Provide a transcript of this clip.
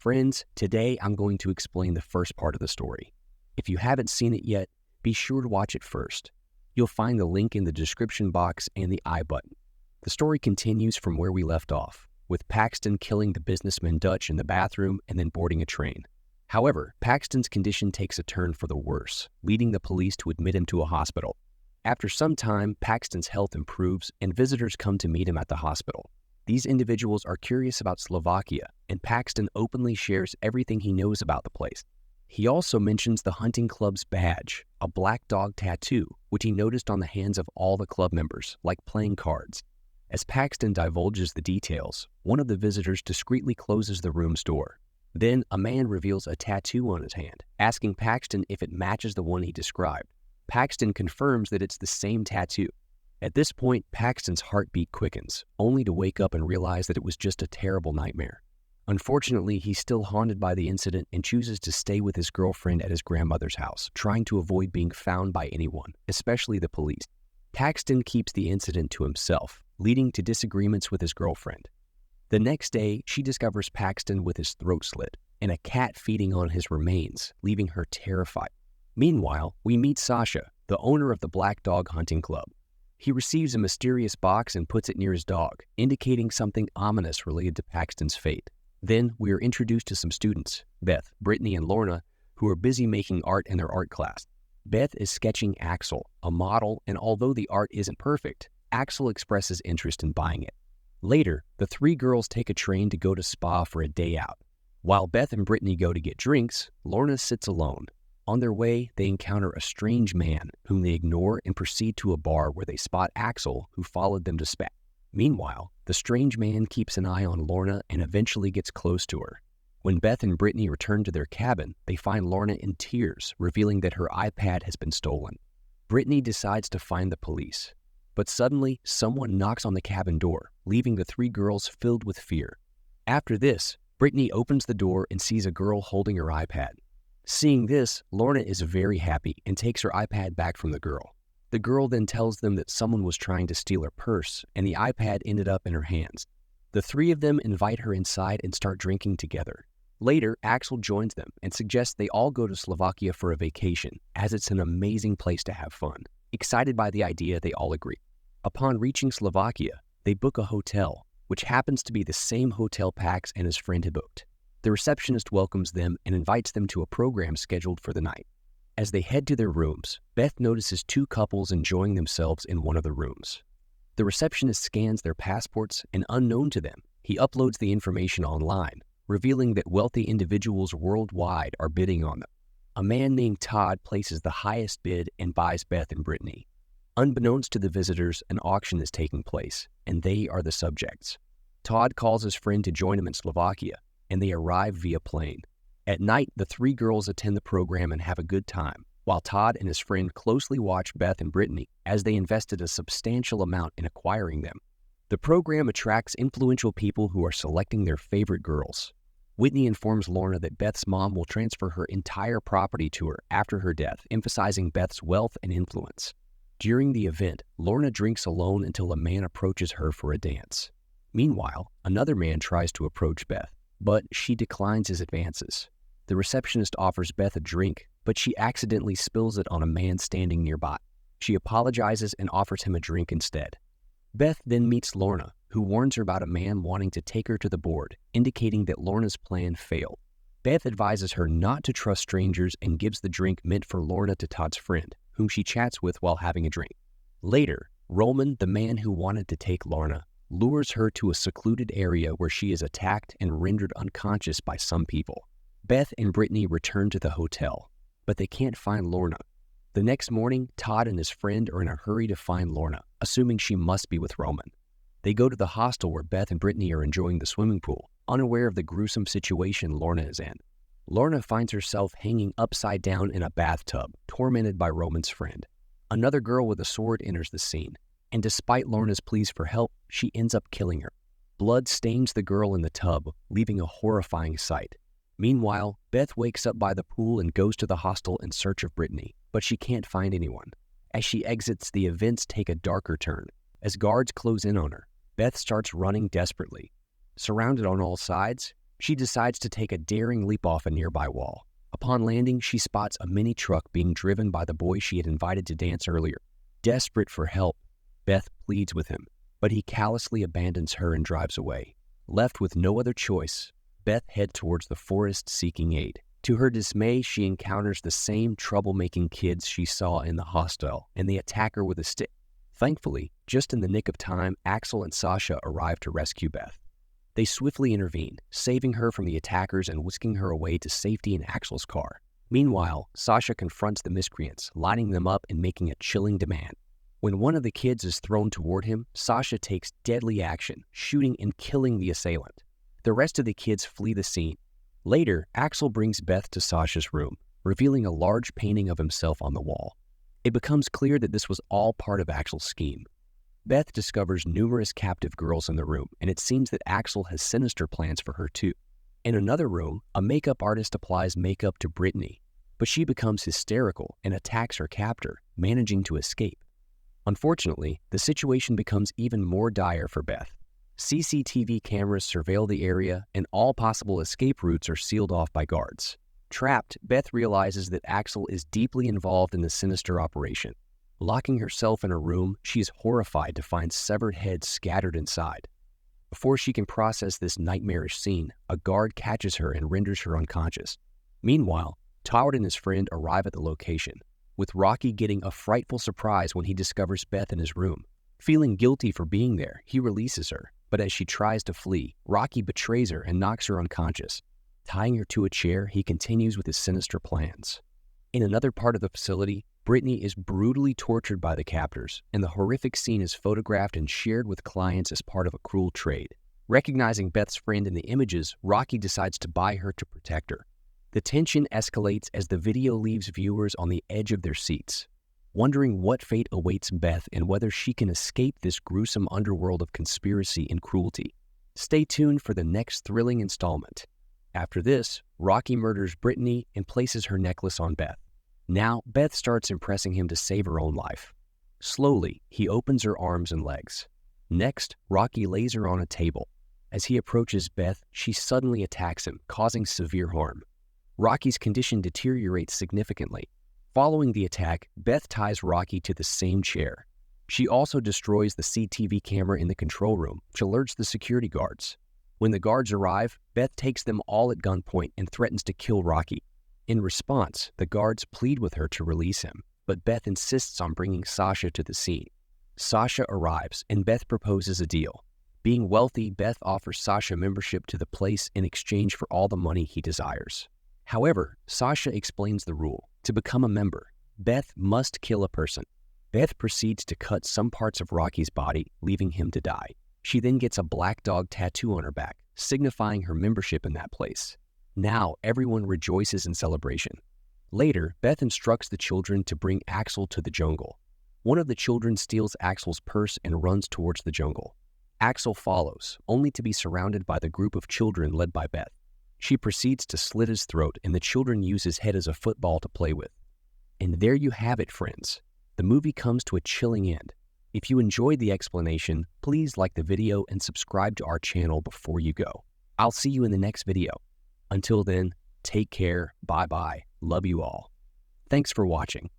Friends, today I'm going to explain the first part of the story. If you haven't seen it yet, be sure to watch it first. You'll find the link in the description box and the I button. The story continues from where we left off, with Paxton killing the businessman Dutch in the bathroom and then boarding a train. However, Paxton's condition takes a turn for the worse, leading the police to admit him to a hospital. After some time, Paxton's health improves and visitors come to meet him at the hospital. These individuals are curious about Slovakia, and Paxton openly shares everything he knows about the place. He also mentions the hunting club's badge, a black dog tattoo, which he noticed on the hands of all the club members, like playing cards. As Paxton divulges the details, one of the visitors discreetly closes the room's door. Then, a man reveals a tattoo on his hand, asking Paxton if it matches the one he described. Paxton confirms that it's the same tattoo. At this point, Paxton's heartbeat quickens, only to wake up and realize that it was just a terrible nightmare. Unfortunately, he's still haunted by the incident and chooses to stay with his girlfriend at his grandmother's house, trying to avoid being found by anyone, especially the police. Paxton keeps the incident to himself, leading to disagreements with his girlfriend. The next day, she discovers Paxton with his throat slit and a cat feeding on his remains, leaving her terrified. Meanwhile, we meet Sasha, the owner of the Black Dog Hunting Club. He receives a mysterious box and puts it near his dog, indicating something ominous related to Paxton's fate. Then we are introduced to some students, Beth, Brittany, and Lorna, who are busy making art in their art class. Beth is sketching Axel, a model, and although the art isn't perfect, Axel expresses interest in buying it. Later, the three girls take a train to go to Spa for a day out. While Beth and Brittany go to get drinks, Lorna sits alone. On their way, they encounter a strange man, whom they ignore and proceed to a bar where they spot Axel, who followed them to Spa. Meanwhile, the strange man keeps an eye on Lorna and eventually gets close to her. When Beth and Brittany return to their cabin, they find Lorna in tears, revealing that her iPad has been stolen. Brittany decides to find the police. But suddenly, someone knocks on the cabin door, leaving the three girls filled with fear. After this, Brittany opens the door and sees a girl holding her iPad. Seeing this, Lorna is very happy and takes her iPad back from the girl. The girl then tells them that someone was trying to steal her purse, and the iPad ended up in her hands. The three of them invite her inside and start drinking together. Later, Axel joins them and suggests they all go to Slovakia for a vacation, as it's an amazing place to have fun. Excited by the idea, they all agree. Upon reaching Slovakia, they book a hotel, which happens to be the same hotel Pax and his friend had booked. The receptionist welcomes them and invites them to a program scheduled for the night. As they head to their rooms, Beth notices two couples enjoying themselves in one of the rooms. The receptionist scans their passports, and unknown to them, he uploads the information online, revealing that wealthy individuals worldwide are bidding on them. A man named Todd places the highest bid and buys Beth and Brittany. Unbeknownst to the visitors, an auction is taking place, and they are the subjects. Todd calls his friend to join him in Slovakia, and they arrive via plane. At night, the three girls attend the program and have a good time, while Todd and his friend closely watch Beth and Brittany as they invested a substantial amount in acquiring them. The program attracts influential people who are selecting their favorite girls. Whitney informs Lorna that Beth's mom will transfer her entire property to her after her death, emphasizing Beth's wealth and influence. During the event, Lorna drinks alone until a man approaches her for a dance. Meanwhile, another man tries to approach Beth, but she declines his advances. The receptionist offers Beth a drink, but she accidentally spills it on a man standing nearby. She apologizes and offers him a drink instead. Beth then meets Lorna, who warns her about a man wanting to take her to the board, indicating that Lorna's plan failed. Beth advises her not to trust strangers and gives the drink meant for Lorna to Todd's friend, whom she chats with while having a drink. Later, Roman, the man who wanted to take Lorna, lures her to a secluded area where she is attacked and rendered unconscious by some people. Beth and Brittany return to the hotel, but they can't find Lorna. The next morning, Todd and his friend are in a hurry to find Lorna, assuming she must be with Roman. They go to the hostel where Beth and Brittany are enjoying the swimming pool, unaware of the gruesome situation Lorna is in. Lorna finds herself hanging upside down in a bathtub, tormented by Roman's friend. Another girl with a sword enters the scene, and despite Lorna's pleas for help, she ends up killing her. Blood stains the girl in the tub, leaving a horrifying sight. Meanwhile, Beth wakes up by the pool and goes to the hostel in search of Brittany, but she can't find anyone. As she exits, the events take a darker turn. As guards close in on her, Beth starts running desperately. Surrounded on all sides, She decides to take a daring leap off a nearby wall. Upon landing, she spots a mini truck being driven by the boy she had invited to dance earlier. Desperate for help, Beth pleads with him, but he callously abandons her and drives away. Left with no other choice, Beth heads towards the forest seeking aid. To her dismay, she encounters the same troublemaking kids she saw in the hostel, and they attack her with a stick. Thankfully, just in the nick of time, Axel and Sasha arrive to rescue Beth. They swiftly intervene, saving her from the attackers and whisking her away to safety in Axel's car. Meanwhile, Sasha confronts the miscreants, lining them up and making a chilling demand. When one of the kids is thrown toward him, Sasha takes deadly action, shooting and killing the assailant. The rest of the kids flee the scene. Later, Axel brings Beth to Sasha's room, revealing a large painting of himself on the wall. It becomes clear that this was all part of Axel's scheme. Beth discovers numerous captive girls in the room, and it seems that Axel has sinister plans for her too. In another room, a makeup artist applies makeup to Brittany, but she becomes hysterical and attacks her captor, managing to escape. Unfortunately, the situation becomes even more dire for Beth. CCTV cameras surveil the area, and all possible escape routes are sealed off by guards. Trapped, Beth realizes that Axel is deeply involved in the sinister operation. Locking herself in a room, she is horrified to find severed heads scattered inside. Before she can process this nightmarish scene, a guard catches her and renders her unconscious. Meanwhile, Todd and his friend arrive at the location, with Rocky getting a frightful surprise when he discovers Beth in his room. Feeling guilty for being there, he releases her, but as she tries to flee, Rocky betrays her and knocks her unconscious. Tying her to a chair, he continues with his sinister plans. In another part of the facility, Brittany is brutally tortured by the captors, and the horrific scene is photographed and shared with clients as part of a cruel trade. Recognizing Beth's friend in the images, Rocky decides to buy her to protect her. The tension escalates as the video leaves viewers on the edge of their seats, wondering what fate awaits Beth and whether she can escape this gruesome underworld of conspiracy and cruelty. Stay tuned for the next thrilling installment. After this, Rocky murders Brittany and places her necklace on Beth. Now, Beth starts impressing him to save her own life. Slowly, he opens her arms and legs. Next, Rocky lays her on a table. As he approaches Beth, she suddenly attacks him, causing severe harm. Rocky's condition deteriorates significantly. Following the attack, Beth ties Rocky to the same chair. She also destroys the CCTV camera in the control room, which alerts the security guards. When the guards arrive, Beth takes them all at gunpoint and threatens to kill Rocky. In response, the guards plead with her to release him, but Beth insists on bringing Sasha to the scene. Sasha arrives, and Beth proposes a deal. Being wealthy, Beth offers Sasha membership to the place in exchange for all the money he desires. However, Sasha explains the rule. To become a member, Beth must kill a person. Beth proceeds to cut some parts of Rocky's body, leaving him to die. She then gets a black dog tattoo on her back, signifying her membership in that place. Now, everyone rejoices in celebration. Later, Beth instructs the children to bring Axel to the jungle. One of the children steals Axel's purse and runs towards the jungle. Axel follows, only to be surrounded by the group of children led by Beth. She proceeds to slit his throat, and the children use his head as a football to play with. And there you have it, friends. The movie comes to a chilling end. If you enjoyed the explanation, please like the video and subscribe to our channel before you go. I'll see you in the next video. Until then, take care, bye-bye, love you all. Thanks for watching.